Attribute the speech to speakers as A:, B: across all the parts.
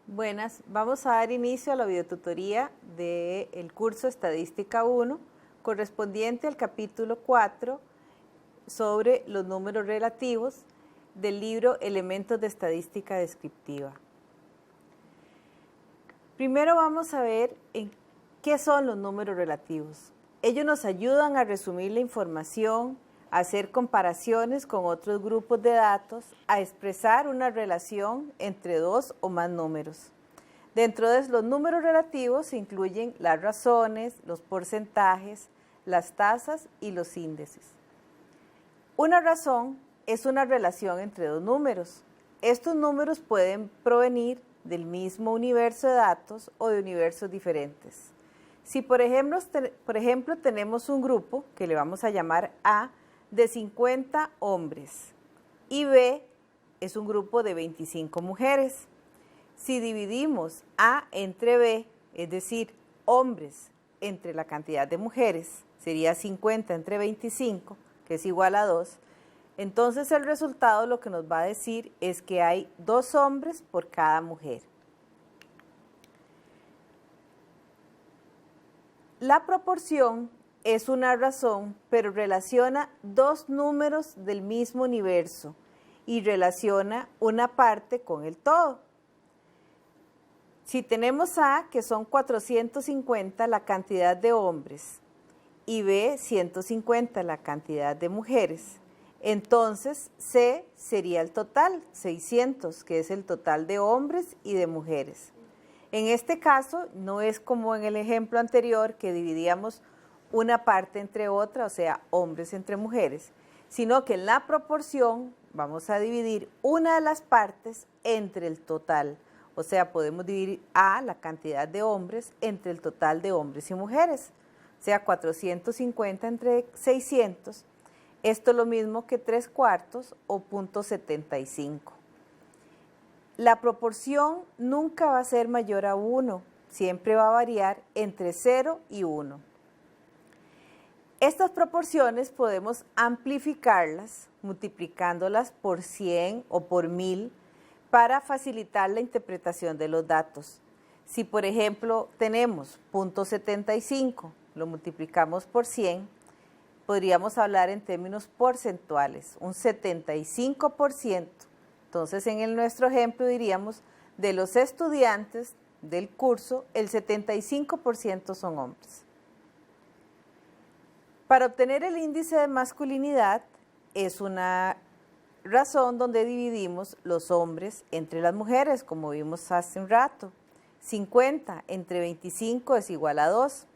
A: Buenas, vamos a dar inicio a la videotutoría del curso Estadística 1, correspondiente al capítulo 4 sobre los números relativos del libro Elementos de Estadística Descriptiva. Primero vamos a ver qué son los números relativos. Ellos nos ayudan a resumir la información, a hacer comparaciones con otros grupos de datos, a expresar una relación entre dos o más números. Dentro de los números relativos se incluyen las razones, los porcentajes, las tasas y los índices. Una razón es una relación entre dos números. Estos números pueden provenir del mismo universo de datos o de universos diferentes. Si por ejemplo tenemos un grupo que le vamos a llamar A de 50 hombres y B es un grupo de 25 mujeres. Si dividimos A entre B, es decir, hombres entre la cantidad de mujeres, sería 50 entre 25, que es igual a 2, entonces el resultado lo que nos va a decir es que hay 2 hombres por cada mujer. La proporción es una razón, pero relaciona dos números del mismo universo y relaciona una parte con el todo. Si tenemos A, que son 450 la cantidad de hombres, y B, 150 la cantidad de mujeres, entonces C sería el total, 600, que es el total de hombres y de mujeres. En este caso, no es como en el ejemplo anterior que dividíamos una parte entre otra, o sea, hombres entre mujeres, sino que en la proporción vamos a dividir una de las partes entre el total. O sea, podemos dividir A, la cantidad de hombres, entre el total de hombres y mujeres. O sea, 450 entre 600. Esto es lo mismo que 3/4 o 0.75. La proporción nunca va a ser mayor a 1, siempre va a variar entre 0 y 1. Estas proporciones podemos amplificarlas multiplicándolas por 100 o por 1000 para facilitar la interpretación de los datos. Si por ejemplo tenemos 0.75, lo multiplicamos por 100, podríamos hablar en términos porcentuales, un 75%. Entonces, en nuestro ejemplo diríamos, de los estudiantes del curso, el 75% son hombres. Para obtener el índice de masculinidad, es una razón donde dividimos los hombres entre las mujeres, como vimos hace un rato. 50 entre 25 es igual a 2.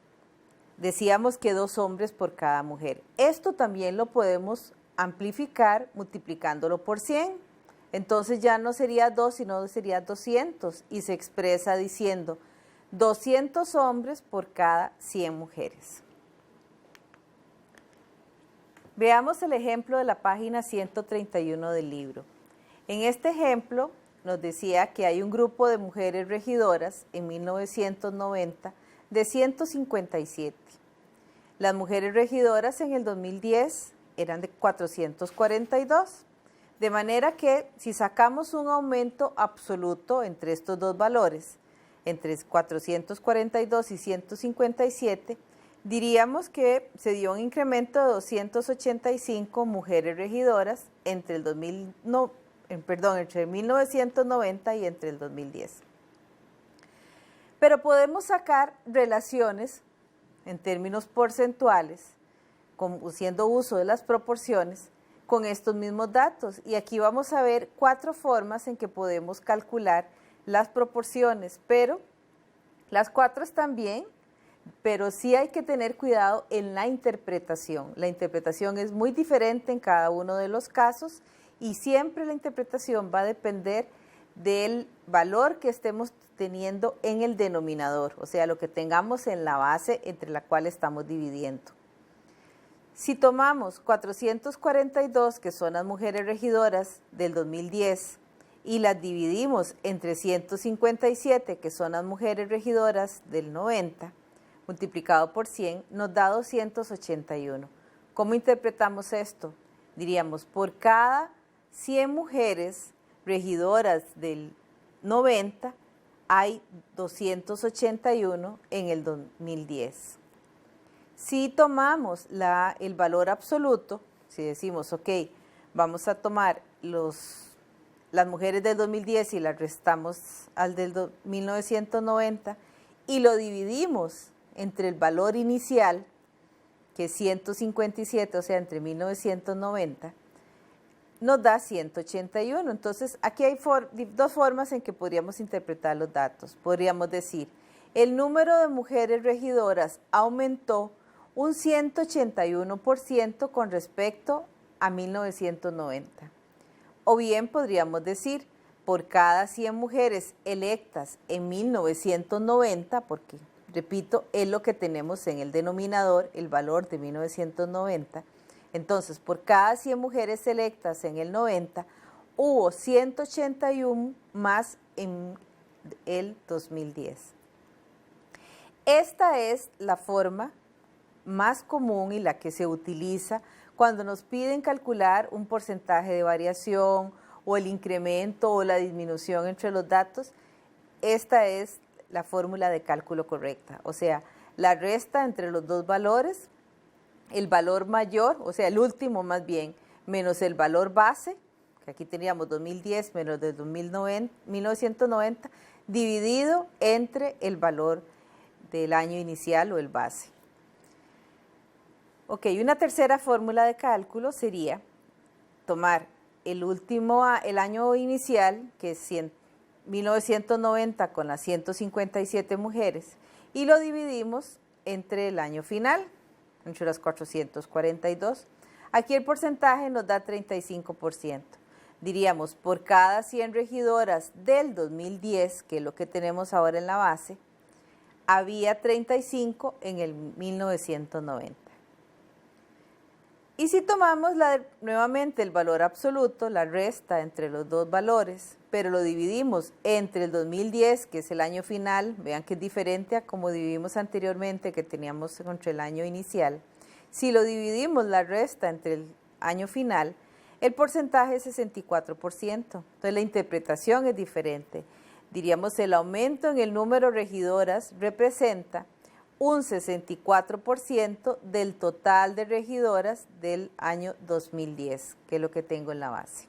A: Decíamos que 2 hombres por cada mujer. Esto también lo podemos amplificar multiplicándolo por 100. Entonces ya no sería 2, sino sería 200 y se expresa diciendo 200 hombres por cada 100 mujeres. Veamos el ejemplo de la página 131 del libro. En este ejemplo nos decía que hay un grupo de mujeres regidoras en 1990 de 157. Las mujeres regidoras en el 2010 eran de 442. De manera que si sacamos un aumento absoluto entre estos dos valores, entre 442 y 157, diríamos que se dio un incremento de 285 mujeres regidoras entre entre 1990 y entre el 2010. Pero podemos sacar relaciones en términos porcentuales, haciendo uso de las proporciones, con estos mismos datos. Y aquí vamos a ver 4 formas en que podemos calcular las proporciones, pero las 4 están bien, pero sí hay que tener cuidado en la interpretación. La interpretación es muy diferente en cada uno de los casos y siempre la interpretación va a depender del valor que estemos teniendo en el denominador, o sea, lo que tengamos en la base entre la cual estamos dividiendo. Si tomamos 442, que son las mujeres regidoras del 2010, y las dividimos entre 157, que son las mujeres regidoras del 90, multiplicado por 100, nos da 281. ¿Cómo interpretamos esto? Diríamos, por cada 100 mujeres regidoras del 90, hay 281 en el 2010. Si tomamos el valor absoluto, si decimos, ok, vamos a tomar las mujeres del 2010 y las restamos al del 1990 y lo dividimos entre el valor inicial, que es 157, o sea, entre 1990, nos da 181. Entonces, aquí hay dos formas en que podríamos interpretar los datos. Podríamos decir, el número de mujeres regidoras aumentó un 181% con respecto a 1990. O bien podríamos decir, por cada 100 mujeres electas en 1990, porque, repito, es lo que tenemos en el denominador, el valor de 1990, entonces, por cada 100 mujeres electas en el 90, hubo 181 más en el 2010. Esta es la forma más común y la que se utiliza cuando nos piden calcular un porcentaje de variación o el incremento o la disminución entre los datos. Esta es la fórmula de cálculo correcta, o sea, la resta entre los dos valores, el valor mayor, o sea, el último más bien, menos el valor base, que aquí teníamos 2010 menos del 1990, dividido entre el valor del año inicial o el base. Ok, una tercera fórmula de cálculo sería tomar el año inicial, que es 1990 con las 157 mujeres, y lo dividimos entre el año final, entre las 442. Aquí el porcentaje nos da 35%. Diríamos, por cada 100 regidoras del 2010, que es lo que tenemos ahora en la base, había 35 en el 1990. Y si tomamos nuevamente el valor absoluto, la resta entre los dos valores, pero lo dividimos entre el 2010, que es el año final, vean que es diferente a como dividimos anteriormente, que teníamos entre el año inicial. Si lo dividimos la resta entre el año final, el porcentaje es 64%. Entonces la interpretación es diferente. Diríamos, el aumento en el número de regidoras representa un 64% del total de regidoras del año 2010, que es lo que tengo en la base.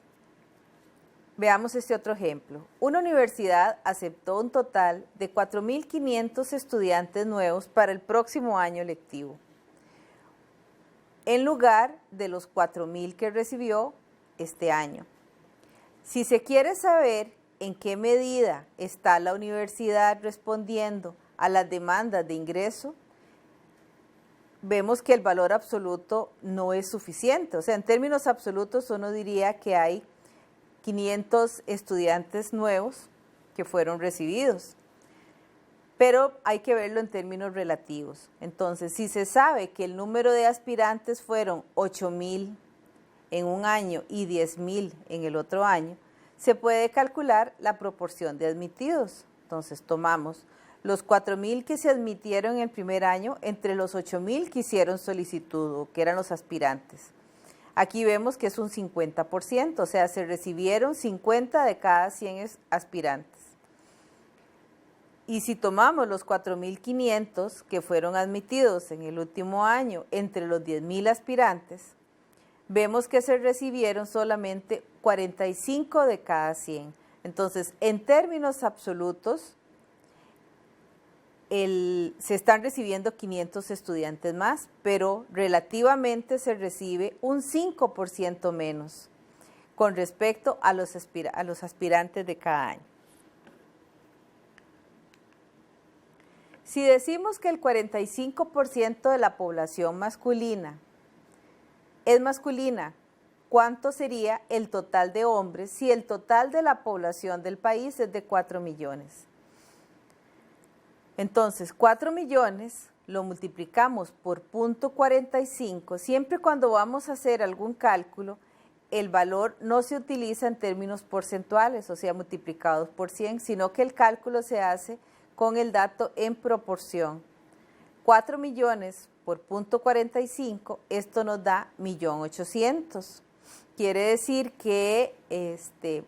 A: Veamos este otro ejemplo. Una universidad aceptó un total de 4.500 estudiantes nuevos para el próximo año lectivo, en lugar de los 4.000 que recibió este año. Si se quiere saber en qué medida está la universidad respondiendo a las demandas de ingreso, vemos que el valor absoluto no es suficiente. O sea, en términos absolutos uno diría que hay 500 estudiantes nuevos que fueron recibidos, pero hay que verlo en términos relativos. Entonces, si se sabe que el número de aspirantes fueron 8.000 en un año y 10.000 en el otro año, se puede calcular la proporción de admitidos. Entonces, tomamos los 4.000 que se admitieron en el primer año entre los 8.000 que hicieron solicitud o que eran los aspirantes. Aquí vemos que es un 50%, o sea, se recibieron 50 de cada 100 aspirantes. Y si tomamos los 4.500 que fueron admitidos en el último año entre los 10.000 aspirantes, vemos que se recibieron solamente 45 de cada 100. Entonces, en términos absolutos, se están recibiendo 500 estudiantes más, pero relativamente se recibe un 5% menos con respecto a los aspirantes de cada año. Si decimos que el 45% de la población masculina es masculina, ¿cuánto sería el total de hombres si el total de la población del país es de 4 millones? Entonces, 4 millones lo multiplicamos por 0.45. Siempre cuando vamos a hacer algún cálculo, el valor no se utiliza en términos porcentuales, o sea, multiplicados por 100, sino que el cálculo se hace con el dato en proporción. 4 millones por 0.45, esto nos da 1.800.000. Quiere decir que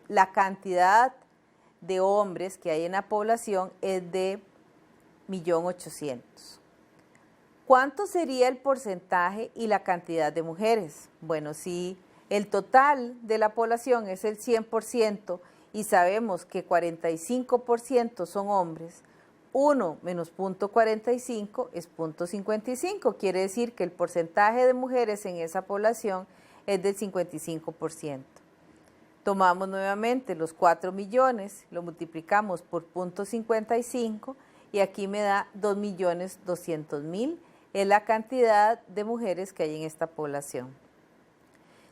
A: la cantidad de hombres que hay en la población es de 1.800.000. ¿Cuánto sería el porcentaje y la cantidad de mujeres? Bueno, si el total de la población es el 100% y sabemos que 45% son hombres, 1 menos 0.45 es 0.55. Quiere decir que el porcentaje de mujeres en esa población es del 55%. Tomamos nuevamente los 4 millones, lo multiplicamos por 0.55 y aquí me da 2.200.000. Es la cantidad de mujeres que hay en esta población.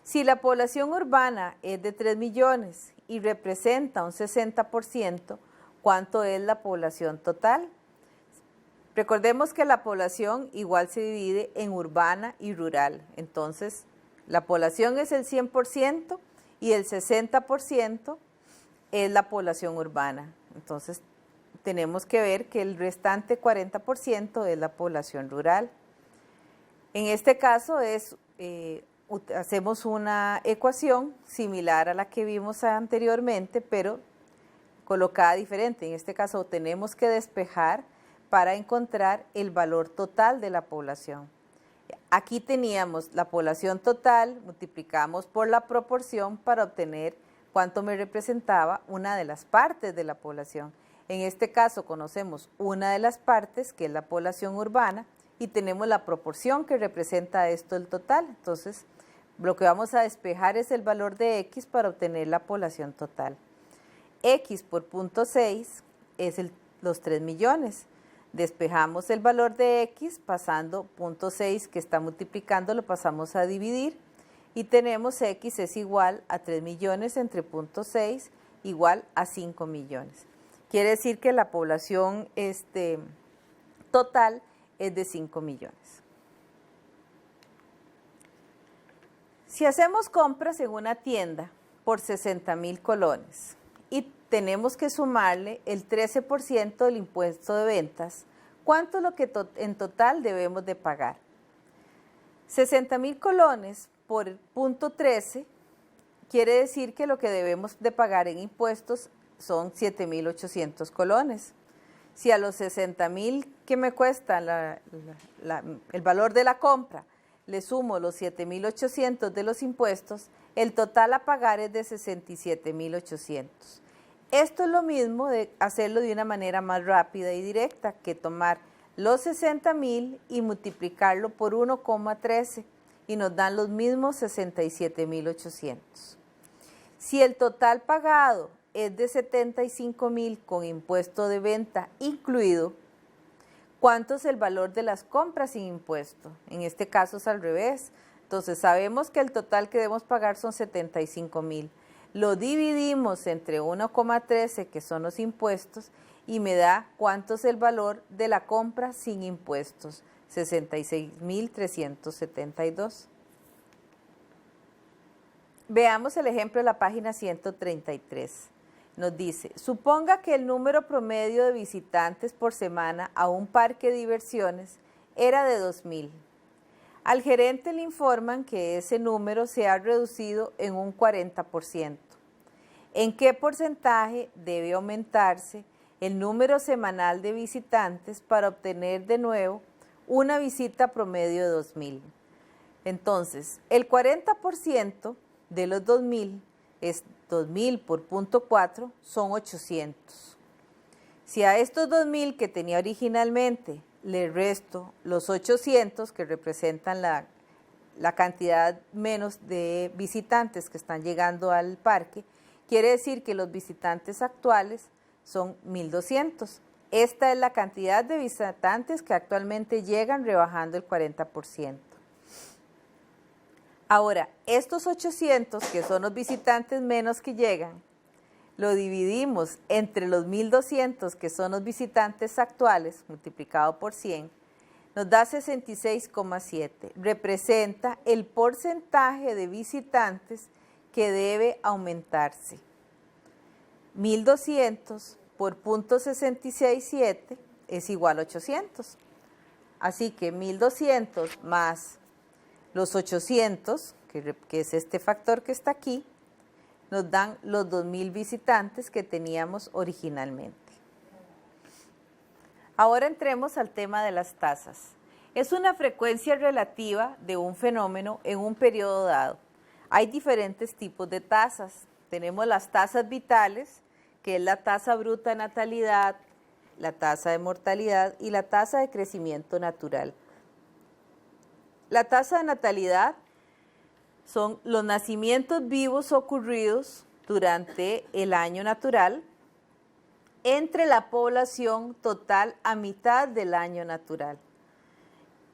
A: Si la población urbana es de 3 millones y representa un 60%, ¿cuánto es la población total? Recordemos que la población igual se divide en urbana y rural. Entonces, la población es el 100% y el 60% es la población urbana. Entonces, tenemos que ver que el restante 40% es la población rural. En este caso hacemos una ecuación similar a la que vimos anteriormente, pero colocada diferente. En este caso tenemos que despejar para encontrar el valor total de la población. Aquí teníamos la población total, multiplicamos por la proporción para obtener cuánto me representaba una de las partes de la población. En este caso conocemos una de las partes, que es la población urbana, y tenemos la proporción que representa esto el total. Entonces, lo que vamos a despejar es el valor de X para obtener la población total. X por 0.6 es los 3 millones. Despejamos el valor de X pasando 0.6 que está multiplicando, lo pasamos a dividir y tenemos X es igual a 3 millones entre 0.6 igual a 5 millones. Quiere decir que la población total es de 5 millones. Si hacemos compras en una tienda por 60.000 colones y tenemos que sumarle el 13% del impuesto de ventas, ¿cuánto es lo que en total debemos de pagar? 60.000 colones por 0.13 quiere decir que lo que debemos de pagar en impuestos son 7.800 colones. Si a los 60.000 que me cuesta el valor de la compra le sumo los 7.800 de los impuestos, el total a pagar es de 67.800. Esto es lo mismo de hacerlo de una manera más rápida y directa que tomar los 60.000 y multiplicarlo por 1,13 y nos dan los mismos 67.800. Si el total pagado es de 75.000 con impuesto de venta incluido, ¿cuánto es el valor de las compras sin impuesto? En este caso es al revés. Entonces sabemos que el total que debemos pagar son 75.000. Lo dividimos entre 1,13 que son los impuestos y me da cuánto es el valor de la compra sin impuestos, 66.372. Veamos el ejemplo de la página 133. Nos dice, suponga que el número promedio de visitantes por semana a un parque de diversiones era de 2.000. Al gerente le informan que ese número se ha reducido en un 40%. ¿En qué porcentaje debe aumentarse el número semanal de visitantes para obtener de nuevo una visita promedio de 2.000? Entonces, el 40% de los 2.000 es 2.000 por 0.4 son 800. Si a estos 2.000 que tenía originalmente le resto los 800 que representan la cantidad menos de visitantes que están llegando al parque, quiere decir que los visitantes actuales son 1.200. Esta es la cantidad de visitantes que actualmente llegan rebajando el 40%. Ahora, estos 800, que son los visitantes menos que llegan, lo dividimos entre los 1.200, que son los visitantes actuales, multiplicado por 100, nos da 66,7. Representa el porcentaje de visitantes que debe aumentarse. 1.200 por 0.667 es igual a 800. Así que 1.200 más los 800, que es este factor que está aquí, nos dan los 2.000 visitantes que teníamos originalmente. Ahora entremos al tema de las tasas. Es una frecuencia relativa de un fenómeno en un periodo dado. Hay diferentes tipos de tasas. Tenemos las tasas vitales, que es la tasa bruta de natalidad, la tasa de mortalidad y la tasa de crecimiento natural. La tasa de natalidad son los nacimientos vivos ocurridos durante el año natural entre la población total a mitad del año natural,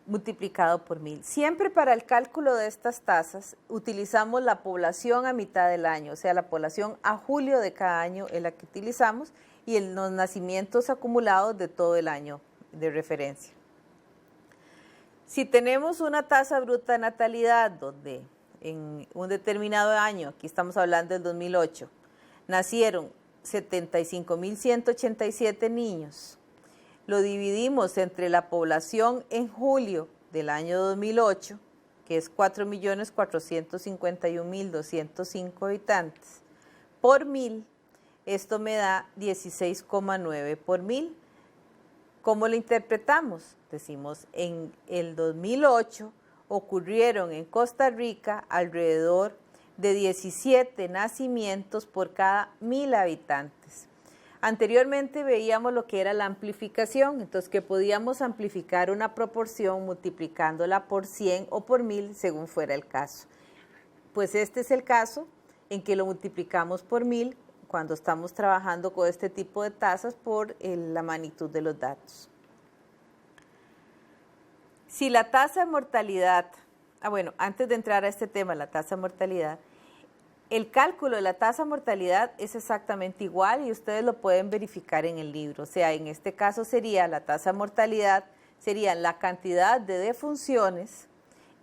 A: multiplicado por 1000. Siempre para el cálculo de estas tasas utilizamos la población a mitad del año, o sea, la población a julio de cada año es la que utilizamos y los nacimientos acumulados de todo el año de referencia. Si tenemos una tasa bruta de natalidad donde en un determinado año, aquí estamos hablando del 2008, nacieron 75.187 niños, lo dividimos entre la población en julio del año 2008, que es 4.451.205 habitantes, por 1000, esto me da 16,9 por 1000. ¿Cómo lo interpretamos? Decimos, en el 2008 ocurrieron en Costa Rica alrededor de 17 nacimientos por cada 1000 habitantes. Anteriormente veíamos lo que era la amplificación, entonces que podíamos amplificar una proporción multiplicándola por 100 o por 1000 según fuera el caso. Pues este es el caso en que lo multiplicamos por 1000 cuando estamos trabajando con este tipo de tasas por la magnitud de los datos. Si la tasa de mortalidad, bueno, antes de entrar a este tema, la tasa de mortalidad, el cálculo de la tasa de mortalidad es exactamente igual y ustedes lo pueden verificar en el libro. O sea, en este caso sería la tasa de mortalidad, sería la cantidad de defunciones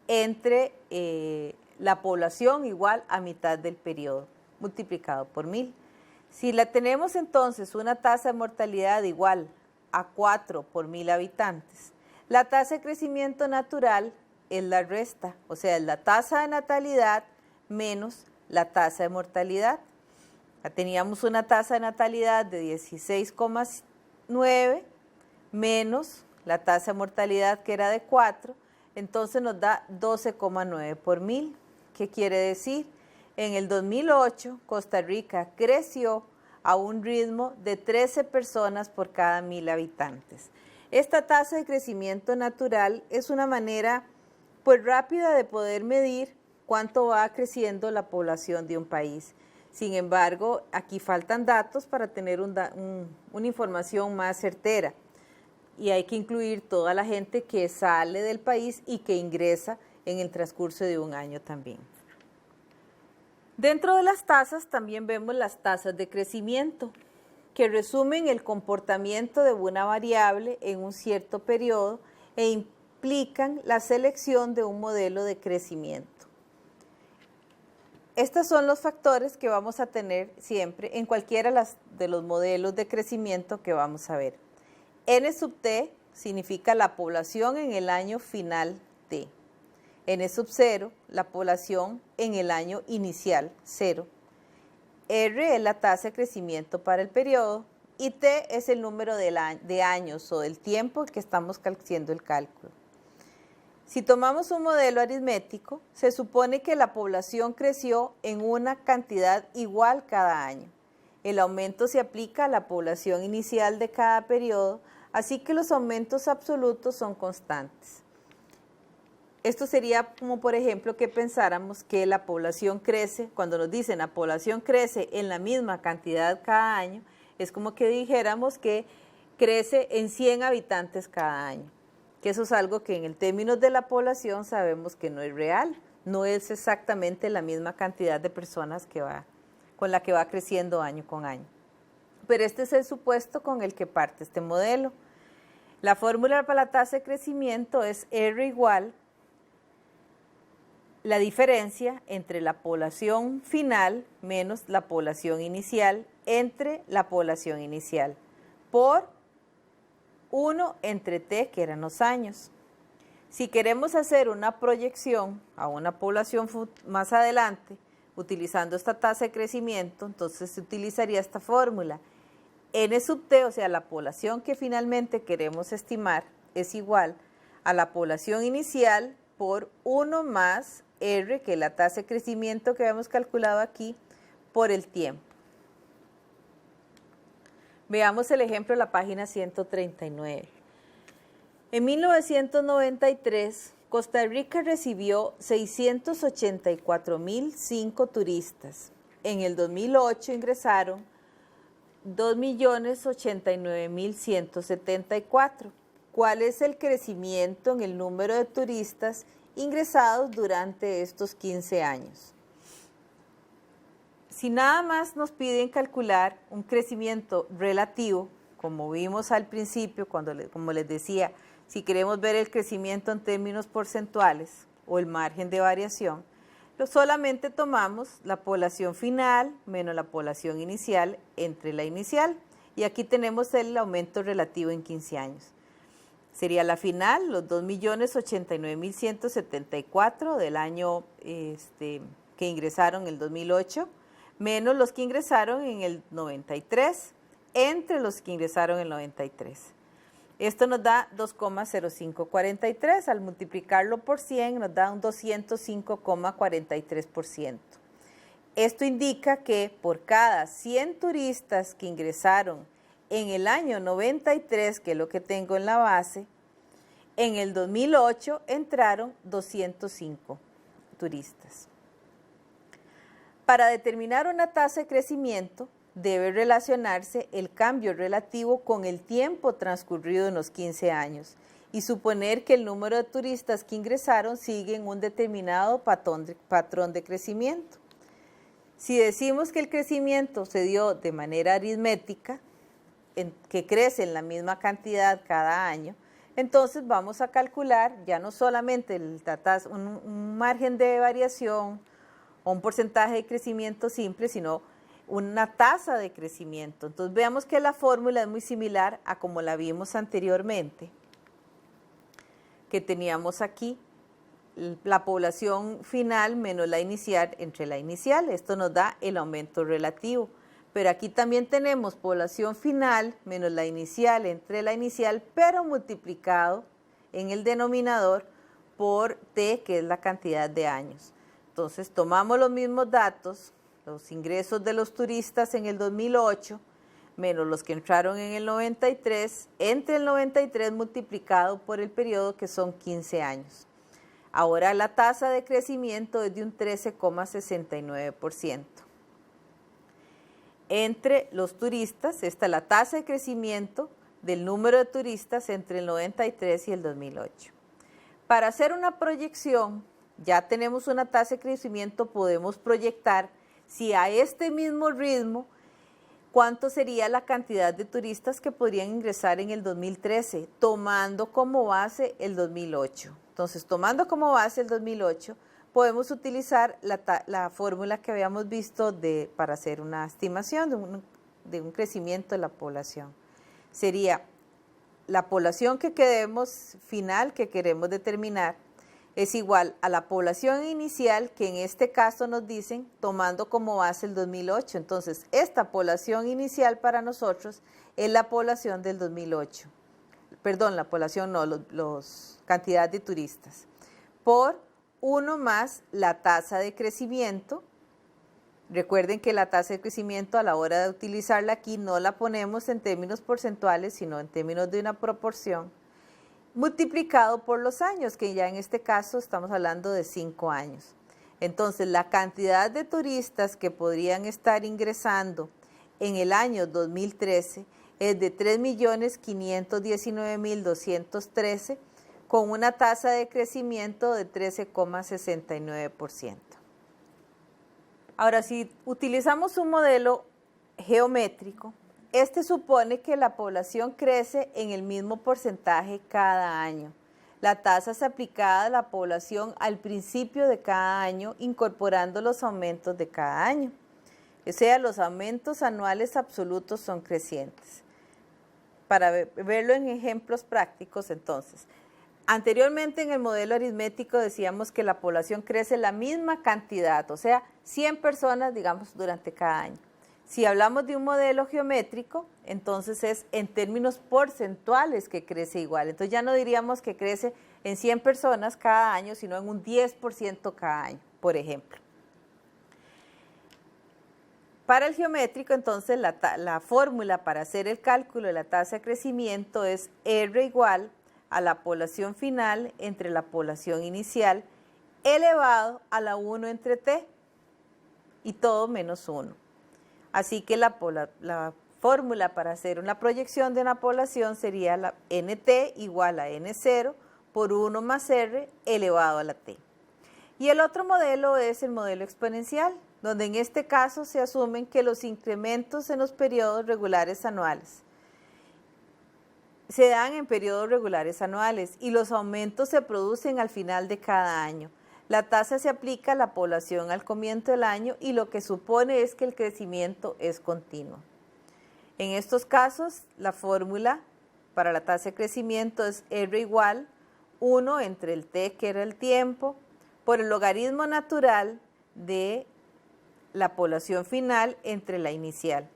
A: entre la población igual a mitad del periodo, multiplicado por 1000. Si la tenemos entonces una tasa de mortalidad igual a 4 por 1000 habitantes, la tasa de crecimiento natural es la resta, o sea, es la tasa de natalidad menos la tasa de mortalidad. Teníamos una tasa de natalidad de 16,9 menos la tasa de mortalidad que era de 4, entonces nos da 12,9 por 1000. ¿Qué quiere decir? En el 2008, Costa Rica creció a un ritmo de 13 personas por cada 1000 habitantes. Esta tasa de crecimiento natural es una manera pues rápida de poder medir cuánto va creciendo la población de un país. Sin embargo, aquí faltan datos para tener una información más certera y hay que incluir toda la gente que sale del país y que ingresa en el transcurso de un año también. Dentro de las tasas también vemos las tasas de crecimiento, que resumen el comportamiento de una variable en un cierto periodo e implican la selección de un modelo de crecimiento. Estos son los factores que vamos a tener siempre en cualquiera de los modelos de crecimiento que vamos a ver. N sub t significa la población en el año final t. N sub 0, la población en el año inicial 0. R es la tasa de crecimiento para el periodo y T es el número de años o del tiempo que estamos haciendo el cálculo. Si tomamos un modelo aritmético, se supone que la población creció en una cantidad igual cada año. El aumento se aplica a la población inicial de cada periodo, así que los aumentos absolutos son constantes. Esto sería como, por ejemplo, que pensáramos que la población crece, cuando nos dicen la población crece en la misma cantidad cada año, es como que dijéramos que crece en 100 habitantes cada año, que eso es algo que en el términos de la población sabemos que no es real, no es exactamente la misma cantidad de personas con la que va creciendo año con año. Pero este es el supuesto con el que parte este modelo. La fórmula para la tasa de crecimiento es R igual la diferencia entre la población final menos la población inicial entre la población inicial por 1 entre t, que eran los años. Si queremos hacer una proyección a una población más adelante, utilizando esta tasa de crecimiento, entonces se utilizaría esta fórmula. N sub t, o sea, la población que finalmente queremos estimar, es igual a la población inicial por 1 más R, que es la tasa de crecimiento que habíamos calculado aquí, por el tiempo. Veamos el ejemplo de la página 139. En 1993, Costa Rica recibió 684.005 turistas. En el 2008 ingresaron 2.089.174. ¿Cuál es el crecimiento en el número de turistas ingresados durante estos 15 años? Si nada más nos piden calcular un crecimiento relativo, como vimos al principio, como les decía, si queremos ver el crecimiento en términos porcentuales o el margen de variación, solamente tomamos la población final menos la población inicial entre la inicial, y aquí tenemos el aumento relativo en 15 años. Sería la final, los 2.089.174 del año que ingresaron en el 2008, menos los que ingresaron en el 93, entre los que ingresaron en el 93. Esto nos da 2,0543, al multiplicarlo por 100 nos da un 205,43%. Esto indica que por cada 100 turistas que ingresaron en el año 93, que es lo que tengo en la base, en el 2008 entraron 205 turistas. Para determinar una tasa de crecimiento, debe relacionarse el cambio relativo con el tiempo transcurrido en los 15 años y suponer que el número de turistas que ingresaron sigue en un determinado patrón de crecimiento. Si decimos que el crecimiento se dio de manera aritmética, que crece en la misma cantidad cada año, entonces vamos a calcular ya no solamente un margen de variación o un porcentaje de crecimiento simple, sino una tasa de crecimiento. Entonces veamos que la fórmula es muy similar a como la vimos anteriormente, que teníamos aquí la población final menos la inicial entre la inicial. Esto nos da el aumento relativo. Pero aquí también tenemos población final menos la inicial entre la inicial, pero multiplicado en el denominador por T, que es la cantidad de años. Entonces tomamos los mismos datos, los ingresos de los turistas en el 2008, menos los que entraron en el 93, entre el 93 multiplicado por el periodo, que son 15 años. Ahora la tasa de crecimiento es de un 13,69%. Entre los turistas, esta es la tasa de crecimiento del número de turistas entre el 93 y el 2008. Para hacer una proyección, ya tenemos una tasa de crecimiento, podemos proyectar si a este mismo ritmo, cuánto sería la cantidad de turistas que podrían ingresar en el 2013, tomando como base el 2008. Entonces, tomando como base el 2008, podemos utilizar la fórmula que habíamos visto para hacer una estimación de un crecimiento de la población. Sería la población que final que queremos determinar, es igual a la población inicial, que en este caso nos dicen tomando como base el 2008. Entonces, esta población inicial para nosotros es la población del 2008. Perdón, la población no, cantidad de turistas. Por 1 más la tasa de crecimiento. Recuerden que la tasa de crecimiento a la hora de utilizarla aquí no la ponemos en términos porcentuales, sino en términos de una proporción, multiplicado por los años, que ya en este caso estamos hablando de 5 años. Entonces, la cantidad de turistas que podrían estar ingresando en el año 2013 es de 3.519.213, con una tasa de crecimiento de 13,69%. Ahora, si utilizamos un modelo geométrico, este supone que la población crece en el mismo porcentaje cada año. La tasa es aplicada a la población al principio de cada año, incorporando los aumentos de cada año. O sea, los aumentos anuales absolutos son crecientes. Para verlo en ejemplos prácticos, entonces, Anteriormente en el modelo aritmético decíamos que la población crece la misma cantidad, o sea, 100 personas, digamos, durante cada año. Si hablamos de un modelo geométrico, entonces es en términos porcentuales que crece igual. Entonces ya no diríamos que crece en 100 personas cada año, sino en un 10% cada año, por ejemplo. Para el geométrico, entonces, la fórmula para hacer el cálculo de la tasa de crecimiento es R igual a la población final entre la población inicial elevado a la 1 entre t y todo menos 1. Así que la fórmula para hacer una proyección de una población sería la nt igual a n0 por 1 más r elevado a la t. Y el otro modelo es el modelo exponencial, donde en este caso se asumen que los incrementos en los periodos regulares anuales se dan en periodos regulares anuales y los aumentos se producen al final de cada año. La tasa se aplica a la población al comienzo del año y lo que supone es que el crecimiento es continuo. En estos casos, la fórmula para la tasa de crecimiento es R igual 1 entre el t, que era el tiempo, por el logaritmo natural de la población final entre la inicial.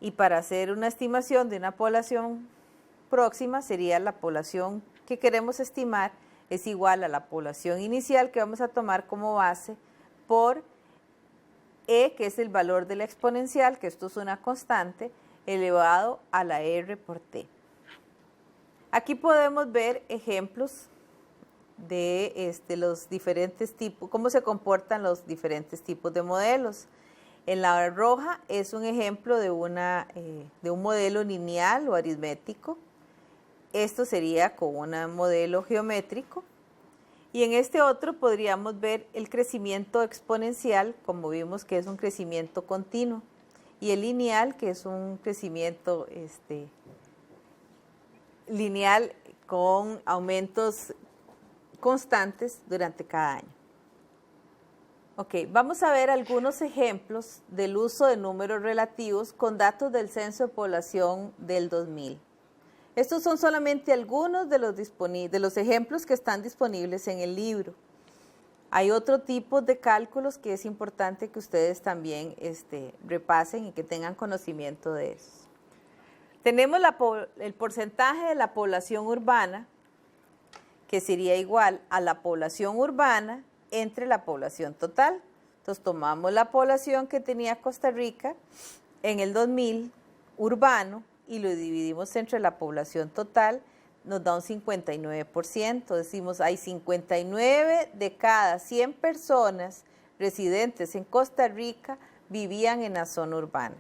A: Y para hacer una estimación de una población próxima sería la población que queremos estimar es igual a la población inicial que vamos a tomar como base por E, que es el valor de la exponencial, que esto es una constante, elevado a la R por T. Aquí podemos ver ejemplos de los diferentes tipos, cómo se comportan los diferentes tipos de modelos. En la roja es un ejemplo de un modelo lineal o aritmético. Esto sería con un modelo geométrico. Y en este otro podríamos ver el crecimiento exponencial, como vimos que es un crecimiento continuo, y el lineal, que es un crecimiento lineal con aumentos constantes durante cada año. Ok, vamos a ver algunos ejemplos del uso de números relativos con datos del Censo de Población del 2000. Estos son solamente algunos de los ejemplos que están disponibles en el libro. Hay otro tipo de cálculos que es importante que ustedes también repasen y que tengan conocimiento de eso. Tenemos el porcentaje de la población urbana, que sería igual a la población urbana entre la población total. Entonces tomamos la población que tenía Costa Rica en el 2000 urbano y lo dividimos entre la población total, nos da un 59%. Decimos, hay 59 de cada 100 personas residentes en Costa Rica vivían en la zona urbana.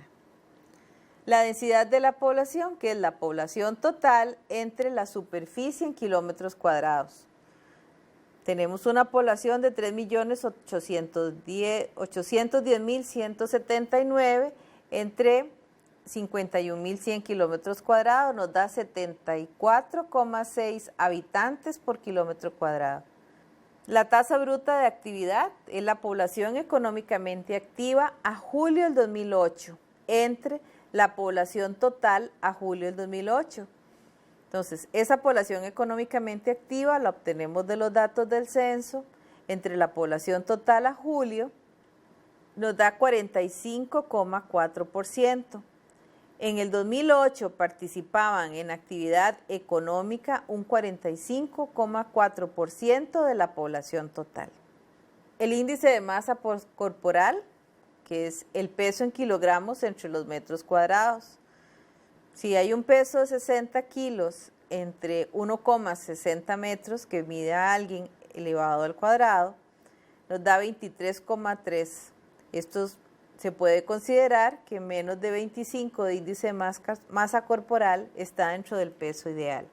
A: La densidad de la población, que es la población total entre la superficie en kilómetros cuadrados. Tenemos una población de 3.810.179 entre 51.100 kilómetros cuadrados, nos da 74,6 habitantes por kilómetro cuadrado. La tasa bruta de actividad es la población económicamente activa a julio del 2008 entre la población total a julio del 2008. Entonces, esa población económicamente activa la obtenemos de los datos del censo entre la población total a julio, nos da 45,4%. En el 2008 participaban en actividad económica un 45,4% de la población total. El índice de masa corporal, que es el peso en kilogramos entre los metros cuadrados. Si hay un peso de 60 kilos entre 1,60 metros que mide a alguien elevado al cuadrado, nos da 23,3. Esto se puede considerar que menos de 25 de índice de masa corporal está dentro del peso ideal.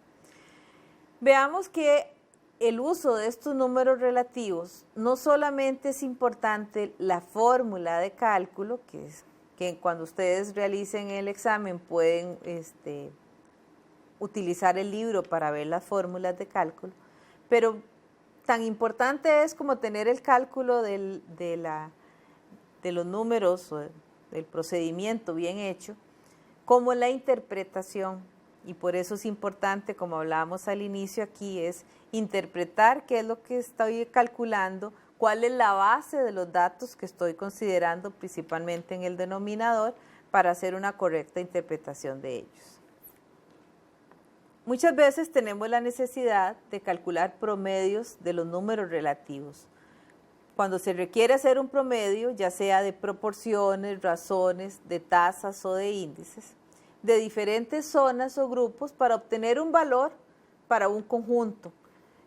A: Veamos que el uso de estos números relativos no solamente es importante la fórmula de cálculo, que cuando ustedes realicen el examen pueden utilizar el libro para ver las fórmulas de cálculo, pero tan importante es como tener el cálculo de los números, del procedimiento bien hecho, como la interpretación. y por eso es importante, como hablábamos al inicio aquí, es interpretar qué es lo que estoy calculando, cuál es la base de los datos que estoy considerando principalmente en el denominador para hacer una correcta interpretación de ellos. Muchas veces tenemos la necesidad de calcular promedios de los números relativos. Cuando se requiere hacer un promedio, ya sea de proporciones, razones, de tasas o de índices, de diferentes zonas o grupos para obtener un valor para un conjunto.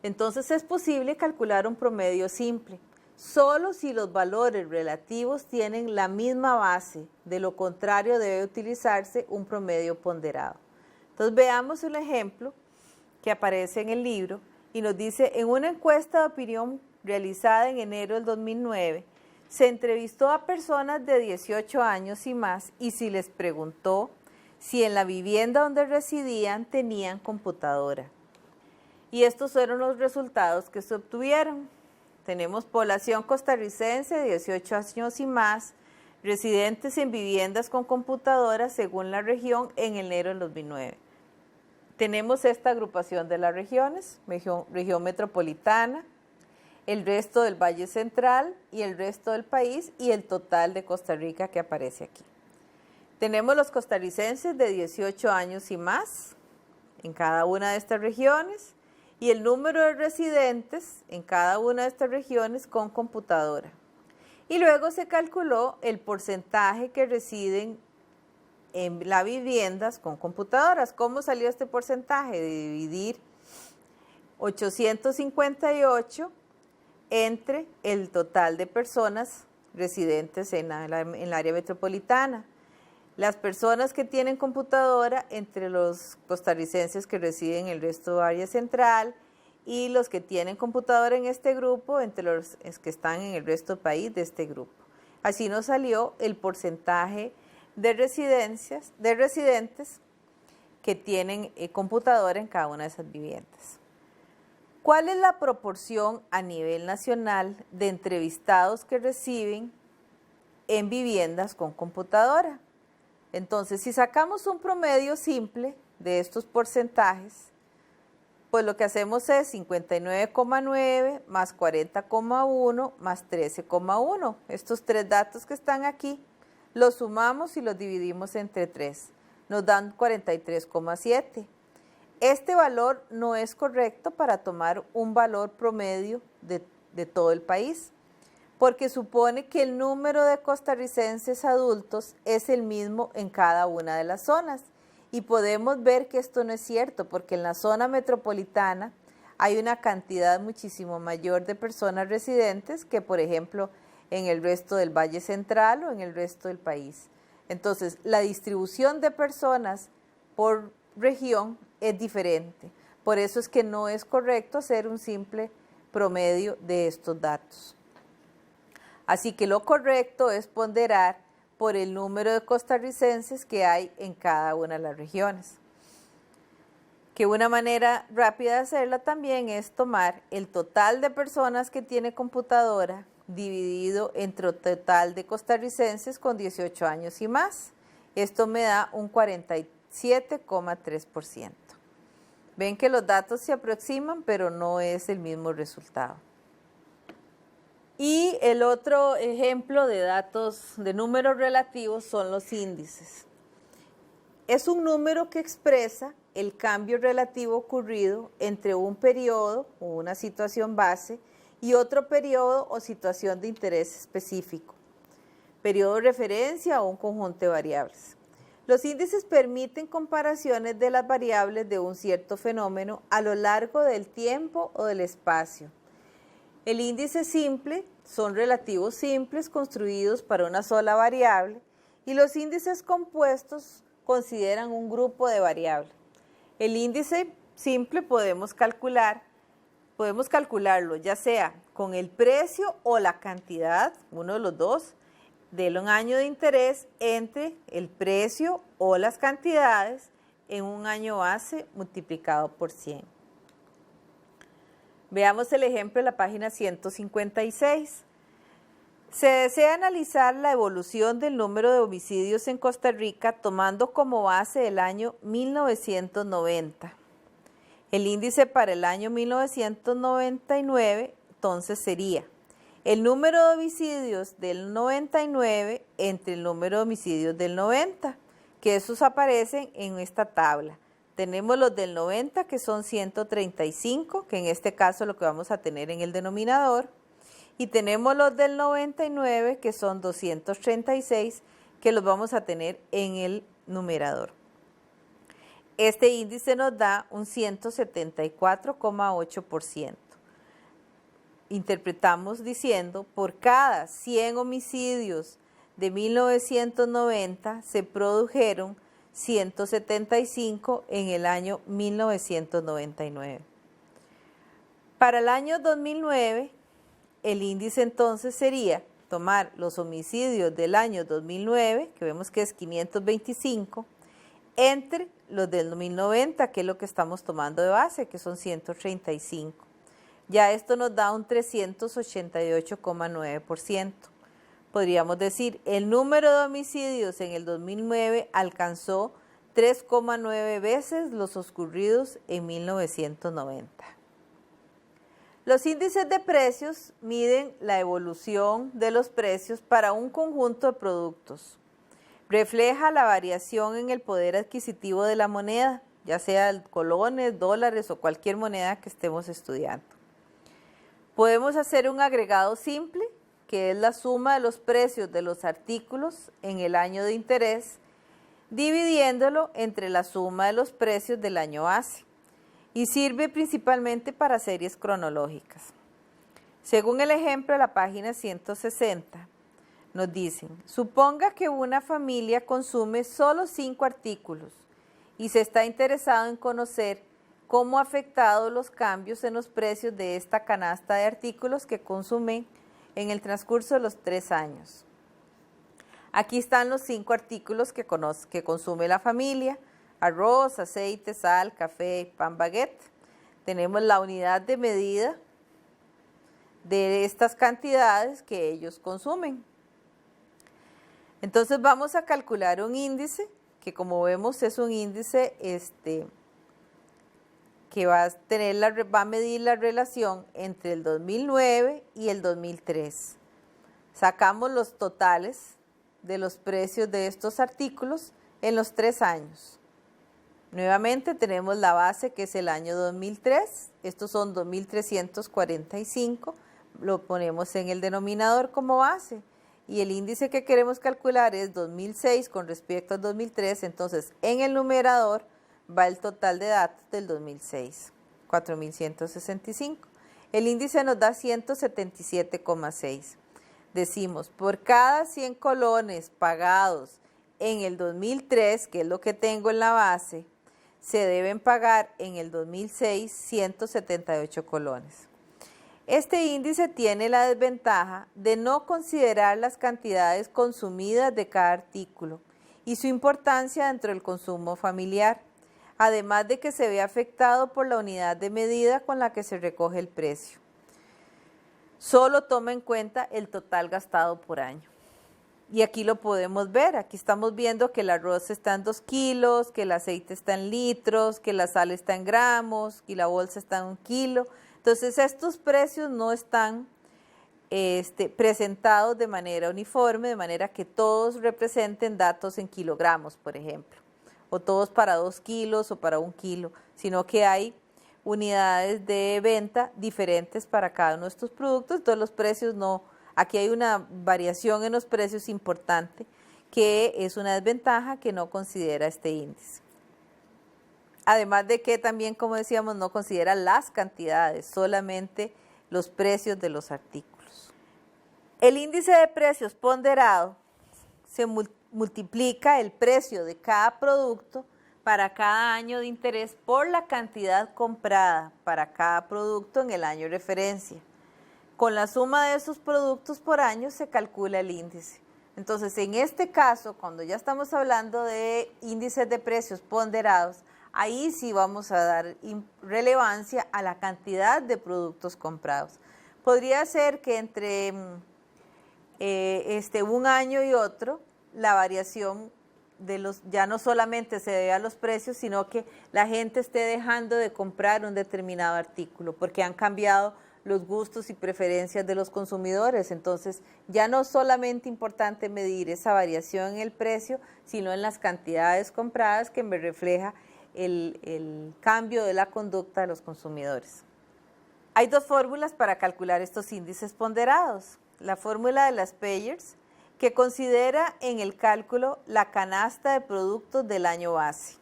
A: Entonces es posible calcular un promedio simple, solo si los valores relativos tienen la misma base, de lo contrario debe utilizarse un promedio ponderado. Entonces veamos un ejemplo que aparece en el libro y nos dice, en una encuesta de opinión realizada en enero del 2009, se entrevistó a personas de 18 años y más y se les preguntó si en la vivienda donde residían tenían computadora. Y estos fueron los resultados que se obtuvieron. Tenemos población costarricense de 18 años y más, residentes en viviendas con computadora según la región en enero del 2009. Tenemos esta agrupación de las regiones, región metropolitana, el resto del Valle Central y el resto del país y el total de Costa Rica que aparece aquí. Tenemos los costarricenses de 18 años y más en cada una de estas regiones y el número de residentes en cada una de estas regiones con computadora. Y luego se calculó el porcentaje que residen en las viviendas con computadoras. ¿Cómo salió este porcentaje? De dividir 858 entre el total de personas residentes en el área metropolitana. Las personas que tienen computadora entre los costarricenses que residen en el resto del área central y los que tienen computadora en este grupo entre los que están en el resto del país de este grupo. Así nos salió el porcentaje de residentes que tienen computadora en cada una de esas viviendas. ¿Cuál es la proporción a nivel nacional de entrevistados que reciben en viviendas con computadora? Entonces, si sacamos un promedio simple de estos porcentajes, pues lo que hacemos es 59,9 más 40,1 más 13,1. Estos tres datos que están aquí, los sumamos y los dividimos entre 3. Nos dan 43,7. Este valor no es correcto para tomar un valor promedio de todo el país, porque supone que el número de costarricenses adultos es el mismo en cada una de las zonas. Y podemos ver que esto no es cierto, porque en la zona metropolitana hay una cantidad muchísimo mayor de personas residentes que, por ejemplo, en el resto del Valle Central o en el resto del país. Entonces, la distribución de personas por región es diferente. Por eso es que no es correcto hacer un simple promedio de estos datos. Así que lo correcto es ponderar por el número de costarricenses que hay en cada una de las regiones. Que una manera rápida de hacerla también es tomar el total de personas que tiene computadora dividido entre el total de costarricenses con 18 años y más. Esto me da un 47,3%. Ven que los datos se aproximan, pero no es el mismo resultado. Y el otro ejemplo de datos, de números relativos, son los índices. Es un número que expresa el cambio relativo ocurrido entre un periodo o una situación base y otro periodo o situación de interés específico, periodo de referencia o un conjunto de variables. Los índices permiten comparaciones de las variables de un cierto fenómeno a lo largo del tiempo o del espacio. El índice simple son relativos simples construidos para una sola variable y los índices compuestos consideran un grupo de variables. El índice simple podemos calcularlo ya sea con el precio o la cantidad, uno de los dos, de un año de interés entre el precio o las cantidades en un año base multiplicado por 100. Veamos el ejemplo de la página 156. Se desea analizar la evolución del número de homicidios en Costa Rica tomando como base el año 1990. El índice para el año 1999 entonces sería el número de homicidios del 99 entre el número de homicidios del 90, que esos aparecen en esta tabla. Tenemos los del 90 que son 135, que en este caso lo que vamos a tener en el denominador, y tenemos los del 99 que son 236, que los vamos a tener en el numerador. Este índice nos da un 174,8%. Interpretamos diciendo, por cada 100 homicidios de 1990 se produjeron 175 en el año 1999. Para el año 2009, el índice entonces sería tomar los homicidios del año 2009, que vemos que es 525, entre los del 2090, que es lo que estamos tomando de base, que son 135. Ya esto nos da un 388,9%. Podríamos decir, el número de homicidios en el 2009 alcanzó 3,9 veces los ocurridos en 1990. Los índices de precios miden la evolución de los precios para un conjunto de productos. Refleja la variación en el poder adquisitivo de la moneda, ya sea colones, dólares o cualquier moneda que estemos estudiando. Podemos hacer un agregado simple, que es la suma de los precios de los artículos en el año de interés, dividiéndolo entre la suma de los precios del año base, y sirve principalmente para series cronológicas. Según el ejemplo de la página 160, nos dicen, suponga que una familia consume solo 5 artículos y se está interesado en conocer cómo ha afectado los cambios en los precios de esta canasta de artículos que consumen en el transcurso de los 3 años. Aquí están los 5 artículos que consume la familia: arroz, aceite, sal, café, pan baguette. Tenemos la unidad de medida de estas cantidades que ellos consumen. Entonces vamos a calcular un índice, que como vemos es un índice que va a medir la relación entre el 2009 y el 2003. Sacamos los totales de los precios de estos artículos en los 3 años. Nuevamente tenemos la base, que es el año 2003, estos son 2.345, lo ponemos en el denominador como base, y el índice que queremos calcular es 2006 con respecto al 2003, entonces en el numerador va el total de datos del 2006, 4.165. El índice nos da 177,6. Decimos, por cada 100 colones pagados en el 2003, que es lo que tengo en la base, se deben pagar en el 2006 178 colones. Este índice tiene la desventaja de no considerar las cantidades consumidas de cada artículo y su importancia dentro del consumo familiar, además de que se ve afectado por la unidad de medida con la que se recoge el precio. Solo toma en cuenta el total gastado por año. Y aquí lo podemos ver, aquí estamos viendo que el arroz está en 2 kilos, que el aceite está en litros, que la sal está en gramos, y la bolsa está en 1 kilo. Entonces estos precios no están presentados de manera uniforme, de manera que todos representen datos en kilogramos, por ejemplo, o todos para 2 kilos o para 1 kilo, sino que hay unidades de venta diferentes para cada uno de estos productos. Entonces los precios no, aquí hay una variación en los precios importante, que es una desventaja que no considera este índice. Además de que también, como decíamos, no considera las cantidades, solamente los precios de los artículos. El índice de precios ponderado se multiplica el precio de cada producto para cada año de interés por la cantidad comprada para cada producto en el año de referencia. Con la suma de esos productos por año se calcula el índice. Entonces, en este caso, cuando ya estamos hablando de índices de precios ponderados, ahí sí vamos a dar relevancia a la cantidad de productos comprados. Podría ser que entre un año y otro, la variación ya no solamente se debe a los precios, sino que la gente esté dejando de comprar un determinado artículo, porque han cambiado los gustos y preferencias de los consumidores. Entonces, ya no es solamente importante medir esa variación en el precio, sino en las cantidades compradas, que me refleja el cambio de la conducta de los consumidores. Hay dos fórmulas para calcular estos índices ponderados. La fórmula de las Peyers, que considera en el cálculo la canasta de productos del año base.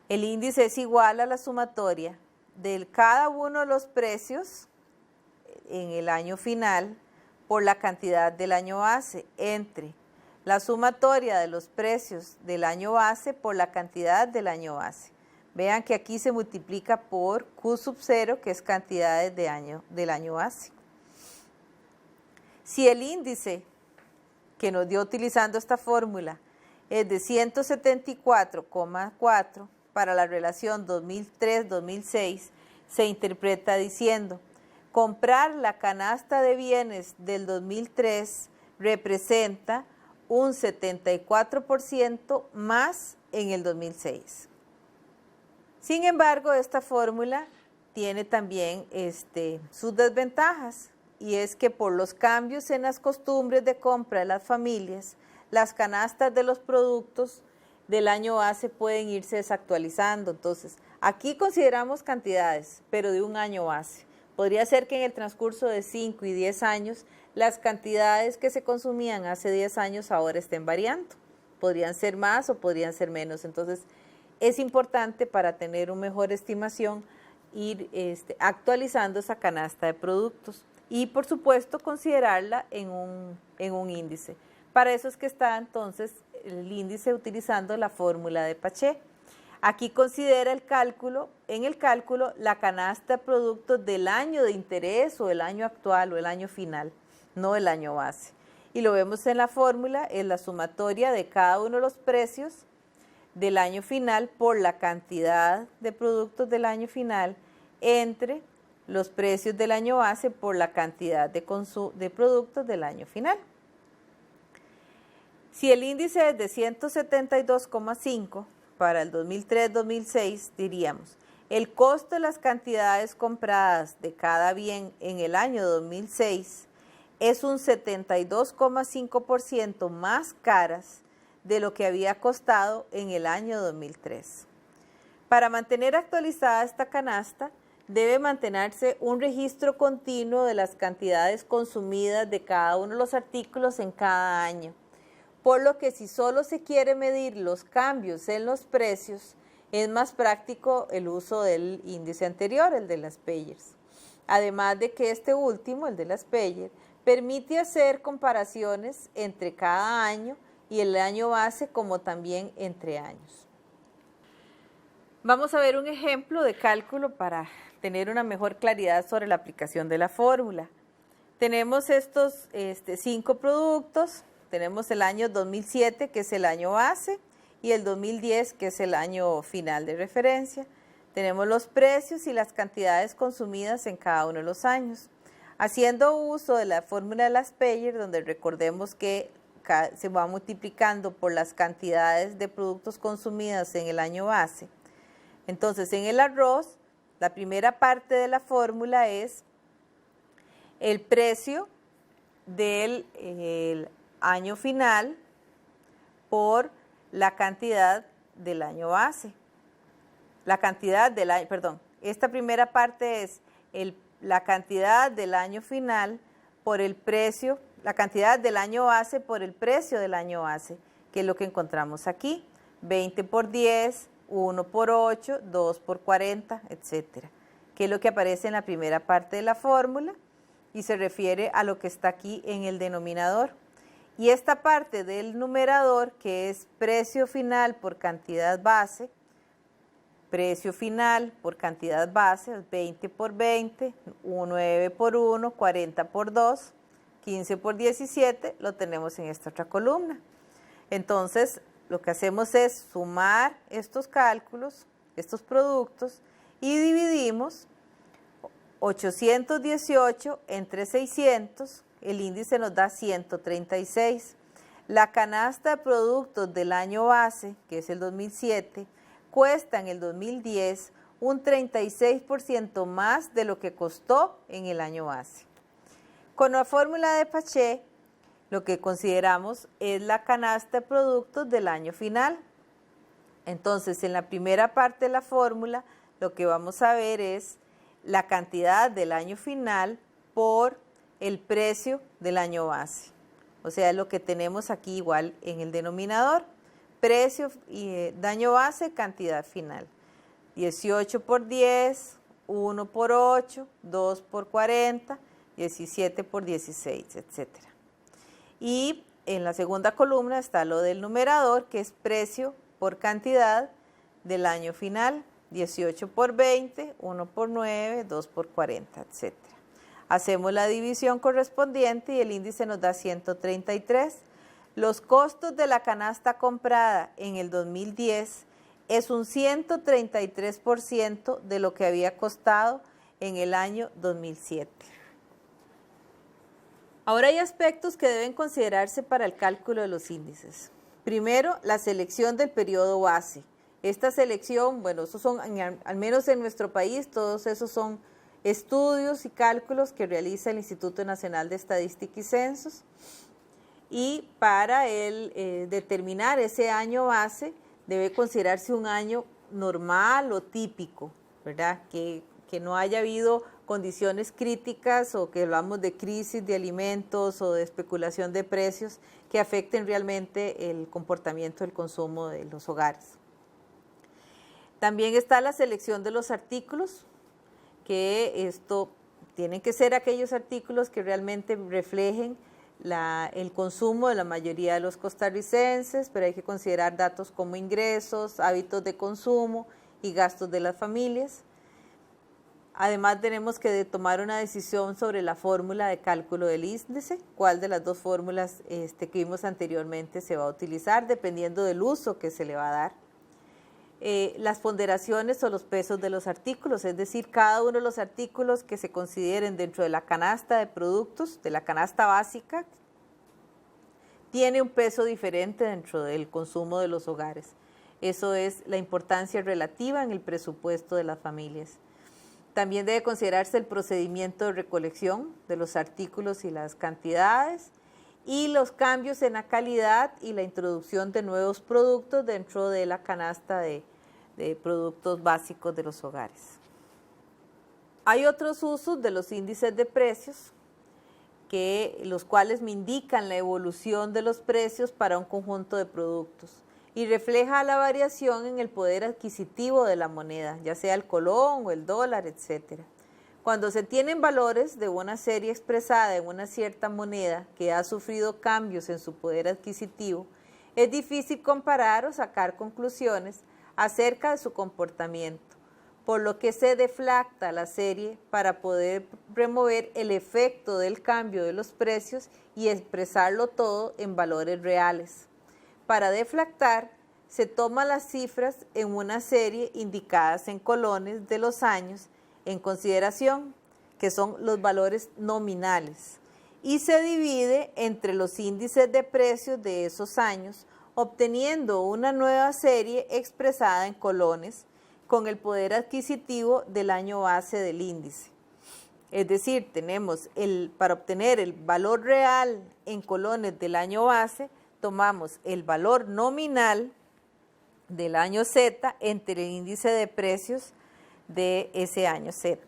A: El índice es igual a la sumatoria de cada uno de los precios en el año final por la cantidad del año base, entre la sumatoria de los precios del año base por la cantidad del año base. Vean que aquí se multiplica por Q sub 0, que es cantidades del año base. Si el índice que nos dio utilizando esta fórmula es de 174,4 para la relación 2003-2006, se interpreta diciendo: comprar la canasta de bienes del 2003 representa un 74% más en el 2006. Sin embargo, esta fórmula tiene también sus desventajas, y es que por los cambios en las costumbres de compra de las familias, las canastas de los productos del año base pueden irse desactualizando. Entonces, aquí consideramos cantidades, pero de un año base. Podría ser que en el transcurso de 5 y 10 años, las cantidades que se consumían hace 10 años ahora estén variando. Podrían ser más o podrían ser menos. Entonces, es importante, para tener una mejor estimación, ir actualizando esa canasta de productos. Y, por supuesto, considerarla en un índice. Para eso es que está entonces el índice utilizando la fórmula de Paché. Aquí considera en el cálculo la canasta de productos del año de interés o el año actual o el año final, no el año base. Y lo vemos en la fórmula, es la sumatoria de cada uno de los precios del año final por la cantidad de productos del año final entre los precios del año base por la cantidad de productos del año final. Si el índice es de 172,5 para el 2003-2006, diríamos: el costo de las cantidades compradas de cada bien en el año 2006 es un 72,5% más caras de lo que había costado en el año 2003. Para mantener actualizada esta canasta, debe mantenerse un registro continuo de las cantidades consumidas de cada uno de los artículos en cada año, por lo que si solo se quiere medir los cambios en los precios, es más práctico el uso del índice anterior, el de las Peyers. Además de que este último, el de las Peyers, permite hacer comparaciones entre cada año y el año base, como también entre años. Vamos a ver un ejemplo de cálculo para tener una mejor claridad sobre la aplicación de la fórmula. Tenemos estos 5 productos. Tenemos el año 2007, que es el año base, y el 2010, que es el año final de referencia. Tenemos los precios y las cantidades consumidas en cada uno de los años. Haciendo uso de la fórmula de las Peyers, donde recordemos que se va multiplicando por las cantidades de productos consumidas en el año base. Entonces, en el arroz, la primera parte de la fórmula es el precio del año final por la cantidad del año base. Esta primera parte es la cantidad del año final por el precio, la cantidad del año base por el precio del año base, que es lo que encontramos aquí: 20 por 10, 1 por 8, 2 por 40, etcétera, que es lo que aparece en la primera parte de la fórmula y se refiere a lo que está aquí en el denominador. Y esta parte del numerador, que es precio final por cantidad base, precio final por cantidad base, 20 por 20, 9 por 1, 40 por 2, 15 por 17, lo tenemos en esta otra columna. Entonces, lo que hacemos es sumar estos cálculos, estos productos, y dividimos 818 entre 600, el índice nos da 136. La canasta de productos del año base, que es el 2007, cuesta en el 2010 un 36% más de lo que costó en el año base. Con la fórmula de Paché, lo que consideramos es la canasta de productos del año final. Entonces, en la primera parte de la fórmula, lo que vamos a ver es la cantidad del año final por el precio del año base. O sea, lo que tenemos aquí igual en el denominador, precio y daño base, cantidad final. 18 por 10, 1 por 8, 2 por 40, 17 por 16, etc. Y en la segunda columna está lo del numerador, que es precio por cantidad del año final, 18 por 20, 1 por 9, 2 por 40, etc. Hacemos la división correspondiente y el índice nos da 133. Los costos de la canasta comprada en el 2010 es un 133% de lo que había costado en el año 2007. Ahora hay aspectos que deben considerarse para el cálculo de los índices. Primero, la selección del periodo base. Esta selección, bueno, esos son, al menos en nuestro país, todos esos son estudios y cálculos que realiza el Instituto Nacional de Estadística y Censos. Y para determinar ese año base, debe considerarse un año normal o típico, ¿verdad? Que no haya habido condiciones críticas o que hablamos de crisis de alimentos o de especulación de precios que afecten realmente el comportamiento del consumo de los hogares. También está la selección de los artículos, que esto tienen que ser aquellos artículos que realmente reflejen el consumo de la mayoría de los costarricenses, pero hay que considerar datos como ingresos, hábitos de consumo y gastos de las familias. Además, tenemos que tomar una decisión sobre la fórmula de cálculo del índice, cuál de las dos fórmulas que vimos anteriormente se va a utilizar, dependiendo del uso que se le va a dar. Las ponderaciones o los pesos de los artículos, es decir, cada uno de los artículos que se consideren dentro de la canasta de productos, de la canasta básica, tiene un peso diferente dentro del consumo de los hogares. Eso es la importancia relativa en el presupuesto de las familias. También debe considerarse el procedimiento de recolección de los artículos y las cantidades y los cambios en la calidad y la introducción de nuevos productos dentro de la canasta de productos básicos de los hogares. Hay otros usos de los índices de precios, los cuales me indican la evolución de los precios para un conjunto de productos y refleja la variación en el poder adquisitivo de la moneda, ya sea el colón o el dólar, etc. Cuando se tienen valores de una serie expresada en una cierta moneda que ha sufrido cambios en su poder adquisitivo, es difícil comparar o sacar conclusiones acerca de su comportamiento, por lo que se deflacta la serie para poder remover el efecto del cambio de los precios y expresarlo todo en valores reales. Para deflactar, se toman las cifras en una serie indicadas en colones de los años en consideración, que son los valores nominales, y se divide entre los índices de precios de esos años, obteniendo una nueva serie expresada en colones con el poder adquisitivo del año base del índice. Es decir, tenemos para obtener el valor real en colones del año base, tomamos el valor nominal del año Z entre el índice de precios de ese año Z.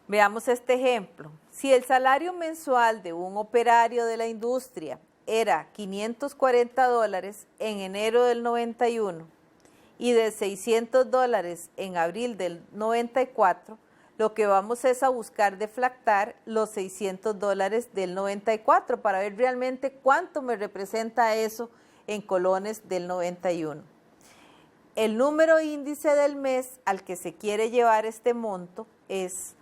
A: Veamos este ejemplo. Si el salario mensual de un operario de la industria era $540 en enero del 91 y de $600 en abril del 94, lo que vamos es a buscar deflactar los $600 del 94 para ver realmente cuánto me representa eso en colones del 91. El número índice del mes al que se quiere llevar este monto es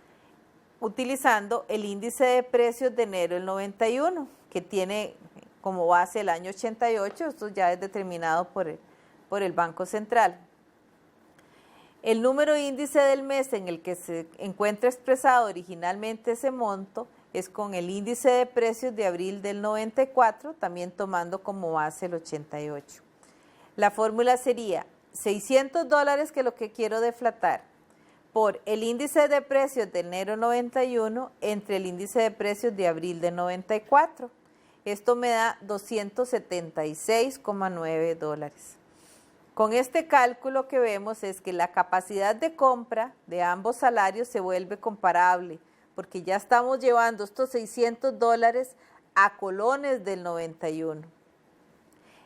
A: utilizando el índice de precios de enero del 91, que tiene como base el año 88, esto ya es determinado por el Banco Central. El número índice del mes en el que se encuentra expresado originalmente ese monto es con el índice de precios de abril del 94, también tomando como base el 88. La fórmula sería $600, que es lo que quiero deflatar, por el índice de precios de enero 91 entre el índice de precios de abril del 94. Esto me da $276,9. Con este cálculo que vemos es que la capacidad de compra de ambos salarios se vuelve comparable, porque ya estamos llevando estos $600 a colones del 91.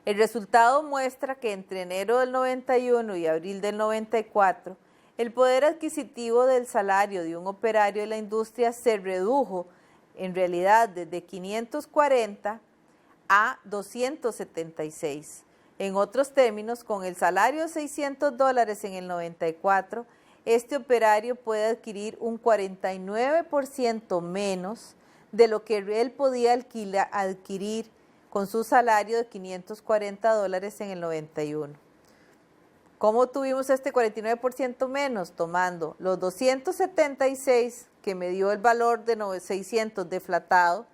A: El resultado muestra que entre enero del 91 y abril del 94, el poder adquisitivo del salario de un operario de la industria se redujo en realidad desde 540 a 276. En otros términos, con el salario de $600 en el 94, este operario puede adquirir un 49% menos de lo que él podía adquirir con su salario de $540 en el 91. ¿Cómo tuvimos este 49% menos? Tomando los 276 que me dio el valor de 600 deflatado,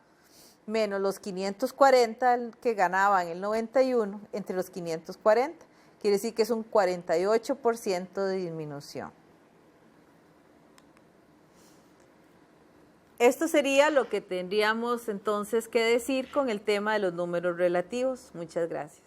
A: menos los 540 que ganaba en el 91, entre los 540. Quiere decir que es un 48% de disminución. Esto sería lo que tendríamos entonces que decir con el tema de los números relativos. Muchas gracias.